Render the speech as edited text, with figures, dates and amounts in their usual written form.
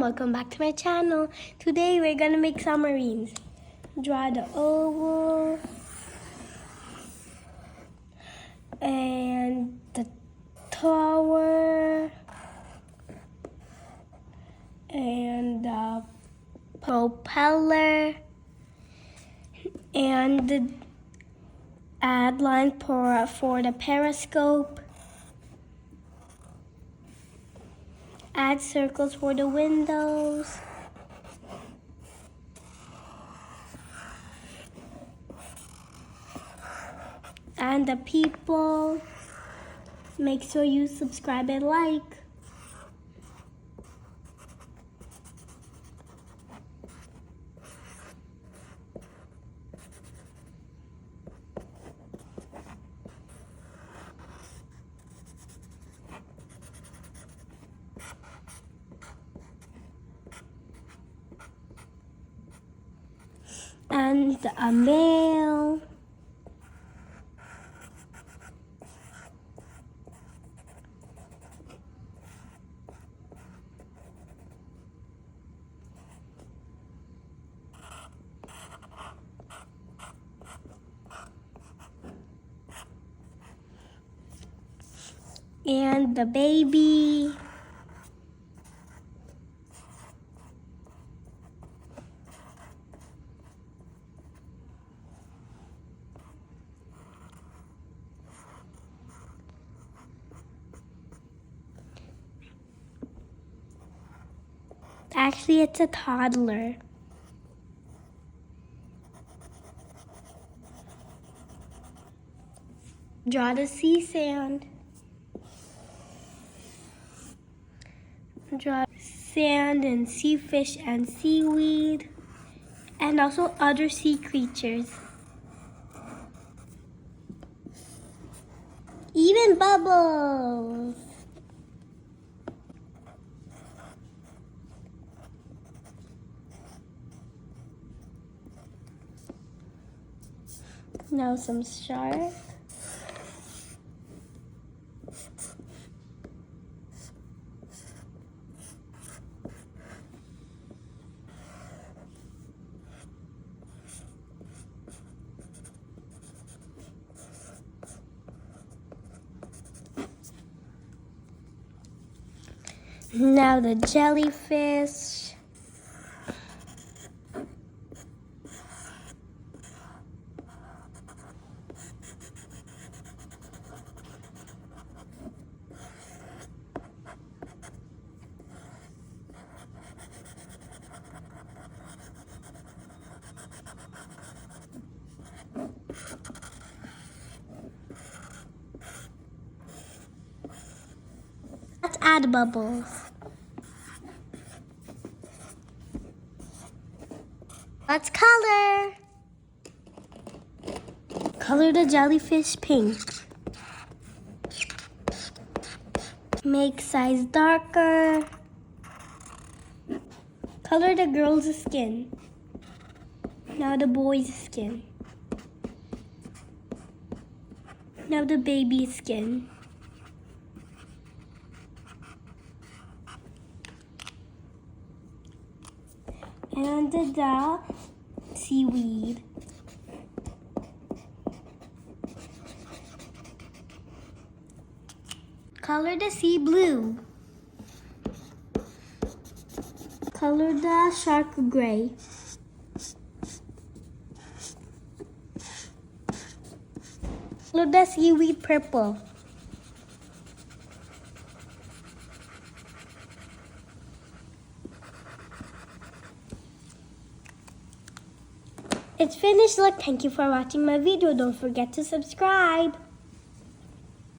welcome back to my channel. Today we're gonna make submarines. Draw the oval and the tower and the propeller and the add line for the periscope. Add circles for the windows. And the people. Make sure you subscribe and like. And a male. And the baby. Actually, it's a toddler. Draw the sea sand. Draw sand and sea fish and seaweed, and also other sea creatures. Even bubbles. Now some sharks. Now the jellyfish. Let's add bubbles. Let's color. Color the jellyfish pink. Make size darker. Color the girl's skin. Now the boy's skin. Now the baby's skin. And the seaweed. Color the sea blue. Color the shark gray. Color the seaweed purple. It's finished. Look, thank you for watching my video. Don't forget to subscribe.